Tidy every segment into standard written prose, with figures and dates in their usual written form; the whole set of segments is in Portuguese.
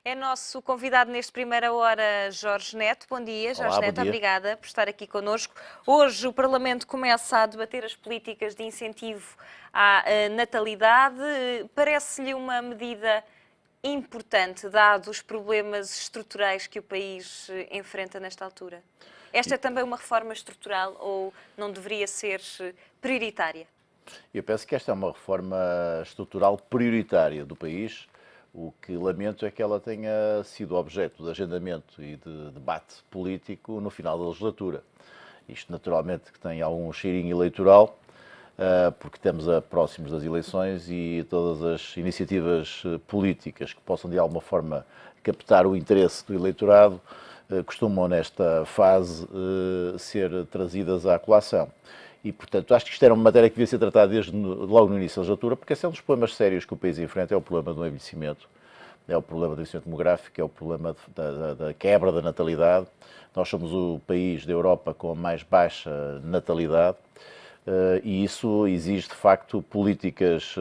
É nosso convidado neste Primeira Hora, Jorge Neto. Bom dia, Jorge Olá, bom Neto, dia. obrigada por estar aqui connosco. Hoje o Parlamento começa a debater as políticas de incentivo à natalidade. Parece-lhe uma medida importante, dados os problemas estruturais que o país enfrenta nesta altura? Esta é também uma reforma estrutural ou não deveria ser prioritária? Eu penso que esta é uma reforma estrutural prioritária do país. O que lamento é que ela tenha sido objeto de agendamento e de debate político no final da legislatura. Isto naturalmente que tem algum cheirinho eleitoral, porque estamos próximos das eleições e todas as iniciativas políticas que possam de alguma forma captar o interesse do eleitorado costumam nesta fase ser trazidas à colação. E, portanto, acho que isto era uma matéria que devia ser tratada logo no início da legislatura, porque esse é um dos problemas sérios que o país enfrenta, é o problema do envelhecimento, é o problema do envelhecimento demográfico, é o problema da quebra da natalidade. Nós somos o país da Europa com a mais baixa natalidade, e isso exige, de facto, políticas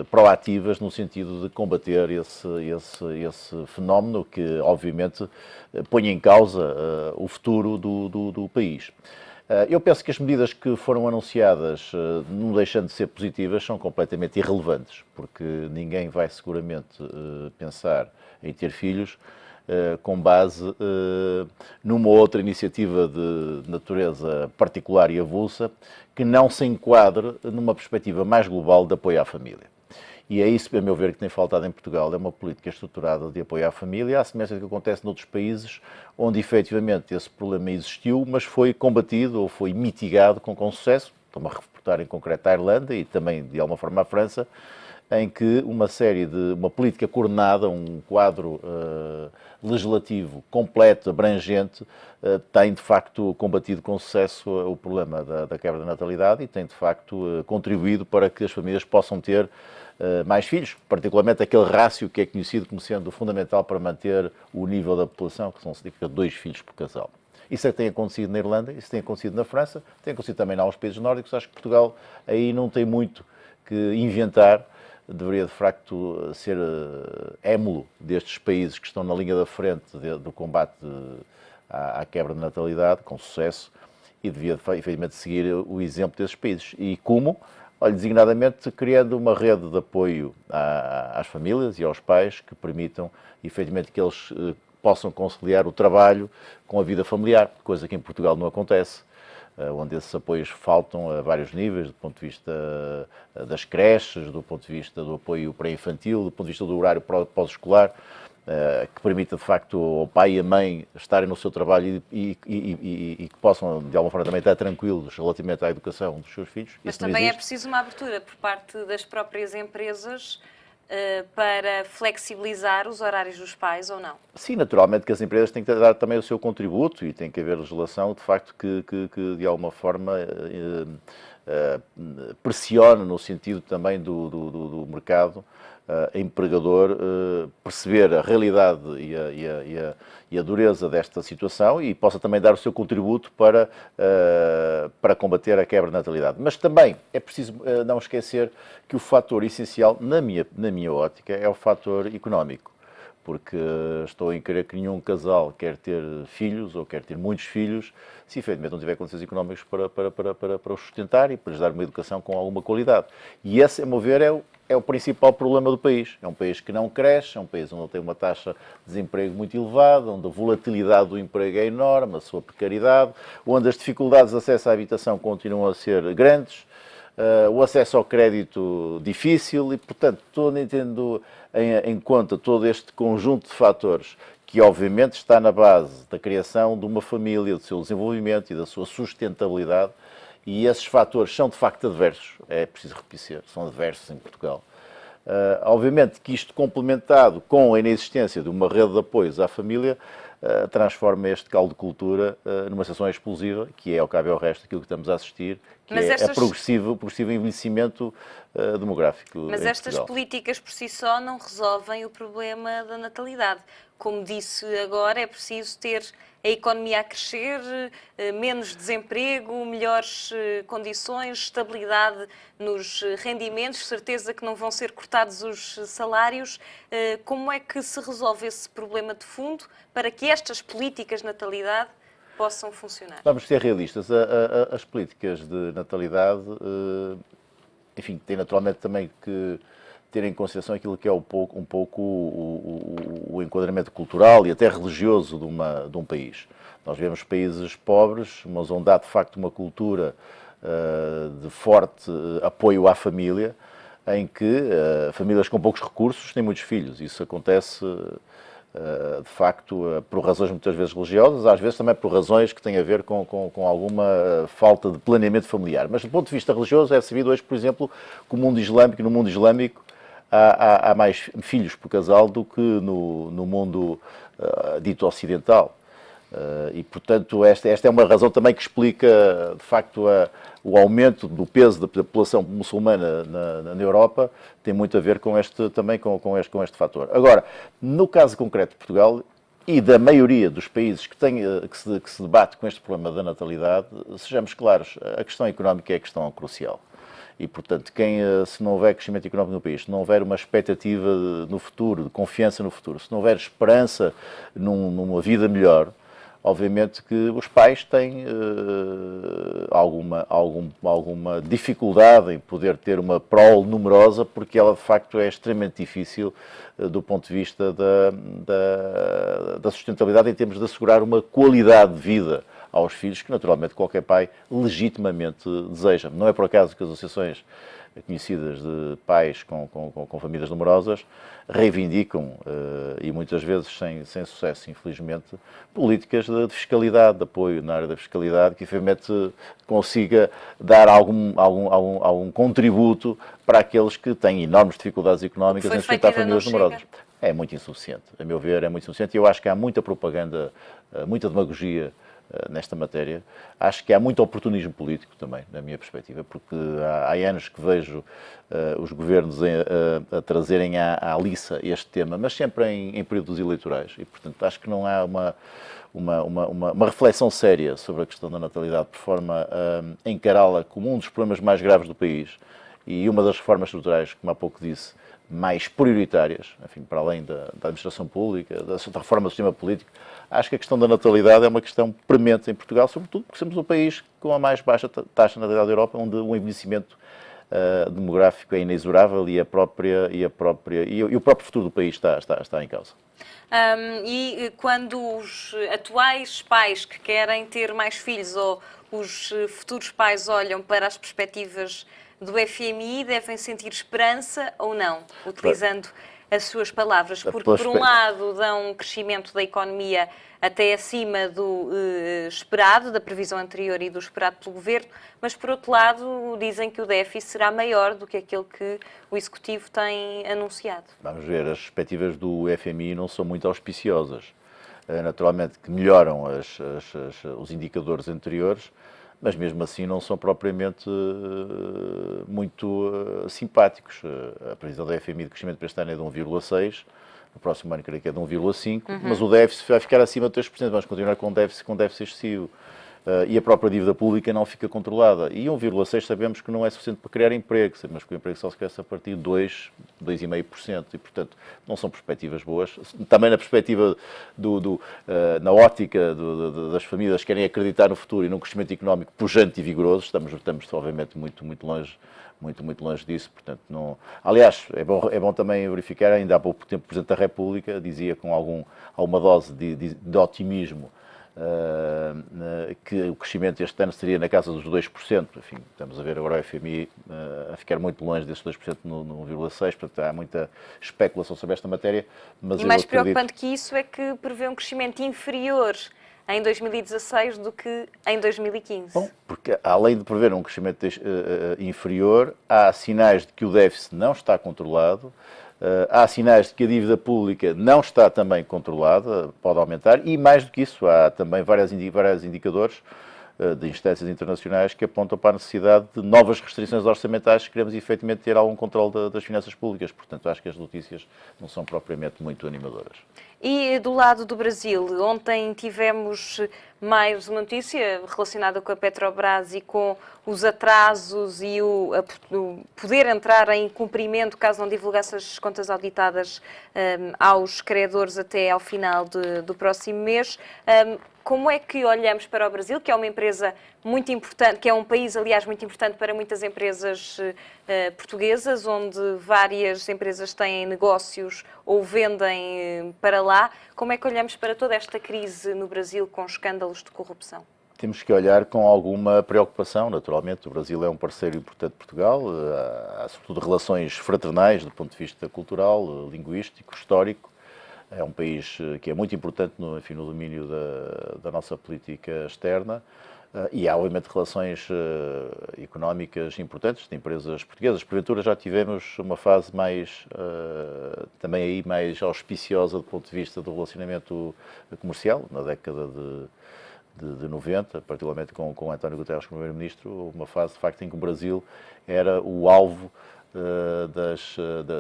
proativas no sentido de combater esse fenómeno que, obviamente, põe em causa o futuro do país. Eu penso que as medidas que foram anunciadas, não deixando de ser positivas, são completamente irrelevantes, porque ninguém vai seguramente pensar em ter filhos com base numa outra iniciativa de natureza particular e avulsa que não se enquadre numa perspectiva mais global de apoio à família. E é isso, a meu ver, que tem faltado em Portugal, é uma política estruturada de apoio à família, à semelhança do que acontece noutros países, onde efetivamente esse problema existiu, mas foi combatido ou foi mitigado com sucesso. Estou-me a reportar em concreto à Irlanda e também, de alguma forma, à França, em que uma política coordenada, um quadro legislativo completo, abrangente, tem de facto combatido com sucesso o problema da quebra da natalidade e tem de facto contribuído para que as famílias possam ter mais filhos, particularmente aquele rácio que é conhecido como sendo fundamental para manter o nível da população, que são cerca de 2 filhos por casal. Isso é que tem acontecido na Irlanda, isso tem acontecido na França, tem acontecido também em alguns países nórdicos. Acho que Portugal aí não tem muito que inventar, deveria de facto ser émulo destes países que estão na linha da frente do combate à quebra de natalidade, com sucesso, e devia efetivamente seguir o exemplo desses países. E como? Olha, designadamente criando uma rede de apoio às famílias e aos pais que permitam efetivamente que eles possam conciliar o trabalho com a vida familiar, coisa que em Portugal não acontece, onde esses apoios faltam a vários níveis, do ponto de vista das creches, do ponto de vista do apoio pré-infantil, do ponto de vista do horário pós-escolar, que permita de facto ao pai e à mãe estarem no seu trabalho e que possam de alguma forma também estar tranquilos relativamente à educação dos seus filhos. Mas Isso não também é existe. preciso uma abertura por parte das próprias empresas para flexibilizar os horários dos pais ou não? Sim, naturalmente que as empresas têm que dar também o seu contributo e tem que haver legislação, de facto, que de alguma forma pressione no sentido também do mercado empregador perceber a realidade e a dureza desta situação e possa também dar o seu contributo para combater a quebra de natalidade. Mas também é preciso não esquecer que o fator essencial, na minha ótica, é o fator económico. Porque estou em crer que nenhum casal quer ter filhos ou quer ter muitos filhos se efetivamente não tiver condições económicas para os sustentar e para lhes dar uma educação com alguma qualidade. E esse, a meu ver, é o principal problema do país. É um país que não cresce, é um país onde tem uma taxa de desemprego muito elevada, onde a volatilidade do emprego é enorme, a sua precariedade, onde as dificuldades de acesso à habitação continuam a ser grandes, o acesso ao crédito difícil e, portanto, tendo em conta todo este conjunto de fatores que, obviamente, está na base da criação de uma família, do seu desenvolvimento e da sua sustentabilidade, e esses fatores são, de facto, adversos, é preciso reconhecer, são adversos em Portugal. Obviamente que isto complementado com a inexistência de uma rede de apoios à família transforma este caldo de cultura numa situação explosiva, que é, ao cabo e ao resto, aquilo que estamos a assistir, que Mas é estas... progressivo envelhecimento demográfico Mas em estas Portugal. políticas por si só não resolvem o problema da natalidade. Como disse agora, é preciso ter a economia a crescer, menos desemprego, melhores condições, estabilidade nos rendimentos, certeza que não vão ser cortados os salários. Como é que se resolve esse problema de fundo para que estas políticas de natalidade possam funcionar? Vamos ser realistas. As políticas de natalidade, enfim, têm naturalmente também que ter em consideração aquilo que é um pouco o enquadramento cultural e até religioso de um país. Nós vemos países pobres, mas onde há de facto uma cultura de forte apoio à família, em que famílias com poucos recursos têm muitos filhos. Isso acontece de facto por razões muitas vezes religiosas, às vezes também por razões que têm a ver com alguma falta de planeamento familiar. Mas do ponto de vista religioso é sabido hoje, por exemplo, que no mundo islâmico há mais filhos por casal do que no mundo dito ocidental. E, portanto, esta é uma razão também que explica, de facto, o aumento do peso da população muçulmana na Europa, tem muito a ver também com este fator. Agora, no caso concreto de Portugal e da maioria dos países que se debate com este problema da natalidade, sejamos claros, a questão económica é a questão crucial. E, portanto, se não houver crescimento económico no país, se não houver uma expectativa no futuro, de confiança no futuro, se não houver esperança numa vida melhor, obviamente que os pais têm alguma dificuldade em poder ter uma prole numerosa, porque ela, de facto, é extremamente difícil do ponto de vista da sustentabilidade em termos de assegurar uma qualidade de vida aos filhos que, naturalmente, qualquer pai legitimamente deseja. Não é por acaso que as associações conhecidas de pais com famílias numerosas reivindicam, e muitas vezes sem sucesso, infelizmente, políticas de fiscalidade, de apoio na área da fiscalidade, que efetivamente consiga dar algum contributo para aqueles que têm enormes dificuldades económicas em sustentar famílias numerosas. É muito insuficiente, a meu ver, é muito insuficiente. Eu acho que há muita propaganda, muita demagogia nesta matéria. Acho que há muito oportunismo político também, na minha perspectiva, porque há anos que vejo os governos a trazerem à liça este tema, mas sempre em períodos eleitorais. E, portanto, acho que não há uma reflexão séria sobre a questão da natalidade, por forma a encará-la como um dos problemas mais graves do país e uma das reformas estruturais, como há pouco disse, mais prioritárias, enfim, para além da administração pública, da reforma do sistema político. Acho que a questão da natalidade é uma questão premente em Portugal, sobretudo porque somos o país com a mais baixa taxa de natalidade da Europa, onde o envelhecimento demográfico é inexorável e o próprio futuro do país está em causa. E quando os atuais pais que querem ter mais filhos ou os futuros pais olham para as perspectivas do FMI, devem sentir esperança ou não, utilizando as suas palavras? Porque, por um lado, dão um crescimento da economia até acima do esperado, da previsão anterior e do esperado pelo Governo, mas, por outro lado, dizem que o déficit será maior do que aquele que o Executivo tem anunciado. Vamos ver, as perspectivas do FMI não são muito auspiciosas. Naturalmente que melhoram os indicadores anteriores, mas mesmo assim não são propriamente muito simpáticos. A previsão da FMI de crescimento para este ano é de 1,6%, no próximo ano creio que é de 1,5%, mas o déficit vai ficar acima de 3%, vamos continuar com déficit excessivo. E a própria dívida pública não fica controlada. E 1,6% sabemos que não é suficiente para criar emprego, sabemos que o emprego só se cresce a partir de 2,5%, e, portanto, não são perspectivas boas. Também na perspectiva, na ótica das famílias que querem acreditar no futuro e num crescimento económico pujante e vigoroso, estamos obviamente, muito longe. Muito longe disso, portanto, não... Aliás, é bom também verificar, ainda há pouco tempo o Presidente da República dizia com alguma dose de otimismo que o crescimento este ano seria na casa dos 2%. Enfim, estamos a ver agora o FMI a ficar muito longe desses 2% no 1,6%, portanto há muita especulação sobre esta matéria. Mas e mais preocupante que isso é que prevê um crescimento inferior em 2016 do que em 2015. Bom, porque além de prever um crescimento inferior, há sinais de que o déficit não está controlado, há sinais de que a dívida pública não está também controlada, pode aumentar, e mais do que isso, há também vários indicadores de instâncias internacionais que apontam para a necessidade de novas restrições orçamentais se queremos efetivamente ter algum controle das finanças públicas. Portanto, acho que as notícias não são propriamente muito animadoras. E do lado do Brasil, ontem tivemos mais uma notícia relacionada com a Petrobras e com os atrasos e o poder entrar em cumprimento caso não divulgasse as contas auditadas aos credores até ao final do próximo mês. Como é que olhamos para o Brasil, que é uma empresa muito importante, que é um país, aliás, muito importante para muitas empresas portuguesas, onde várias empresas têm negócios ou vendem para lá. Como é que olhamos para toda esta crise no Brasil com escândalos de corrupção? Temos que olhar com alguma preocupação, naturalmente. O Brasil é um parceiro importante de Portugal, há sobretudo relações fraternais do ponto de vista cultural, linguístico, histórico. É um país que é muito importante no domínio da nossa política externa e há, obviamente, relações económicas importantes de empresas portuguesas. Porventura já tivemos uma fase também aí mais auspiciosa do ponto de vista do relacionamento comercial, na década de 90, particularmente com António Guterres como primeiro-ministro, uma fase, de facto, em que o Brasil era o alvo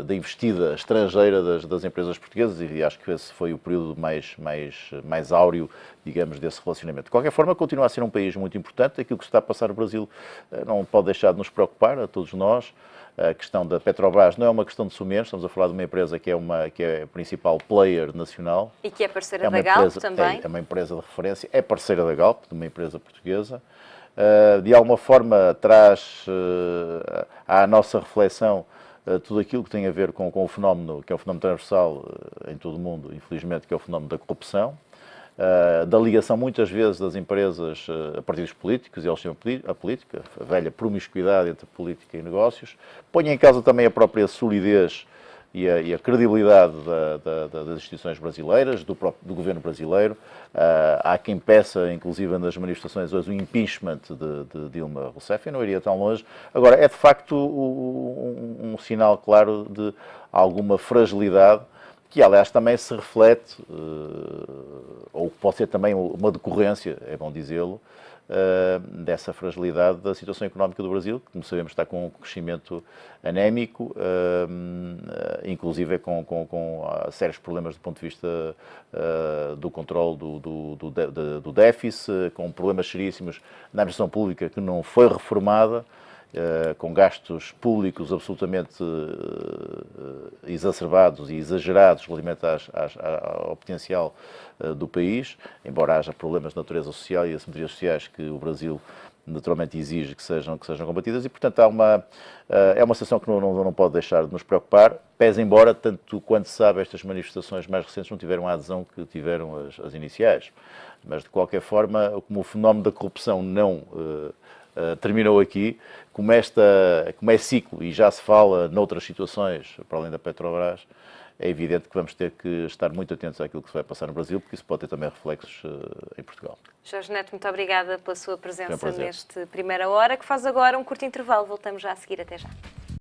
da investida estrangeira das empresas portuguesas e acho que esse foi o período mais áureo, digamos, desse relacionamento. De qualquer forma, continua a ser um país muito importante. Aquilo que se está a passar no Brasil não pode deixar de nos preocupar, a todos nós. A questão da Petrobras não é uma questão de sumenos, estamos a falar de uma empresa que é a principal player nacional. E que é parceira da Galp também. É uma empresa de referência, é parceira da Galp, de uma empresa portuguesa. De alguma forma traz à nossa reflexão tudo aquilo que tem a ver com o fenómeno, que é um fenómeno transversal em todo o mundo, infelizmente, que é o fenómeno da corrupção, da ligação muitas vezes das empresas a partidos políticos e ao sistema a política, a velha promiscuidade entre política e negócios, põe em causa também a própria solidez e a credibilidade das instituições brasileiras, do governo brasileiro. Há quem peça, inclusive nas manifestações hoje, o impeachment de Dilma Rousseff. Eu não iria tão longe. Agora, é de facto um sinal claro de alguma fragilidade, que aliás também se reflete, ou pode ser também uma decorrência, é bom dizê-lo, dessa fragilidade da situação económica do Brasil, que, como sabemos, está com um crescimento anémico, inclusive com sérios problemas do ponto de vista do controle do déficit, com problemas seríssimos na administração pública que não foi reformada, com gastos públicos absolutamente exacerbados e exagerados relativamente ao potencial do país, embora haja problemas de natureza social e assimetrias sociais que o Brasil naturalmente exige que sejam combatidas e, portanto, é uma situação que não pode deixar de nos preocupar, pese embora, tanto quanto se sabe, estas manifestações mais recentes não tiveram a adesão que tiveram as iniciais. Mas, de qualquer forma, como o fenómeno da corrupção não terminou aqui, como é ciclo e já se fala noutras situações, para além da Petrobras, é evidente que vamos ter que estar muito atentos àquilo que se vai passar no Brasil, porque isso pode ter também reflexos em Portugal. Jorge Neto, muito obrigada pela sua presença neste Primeira Hora, que faz agora um curto intervalo. Voltamos já a seguir. Até já.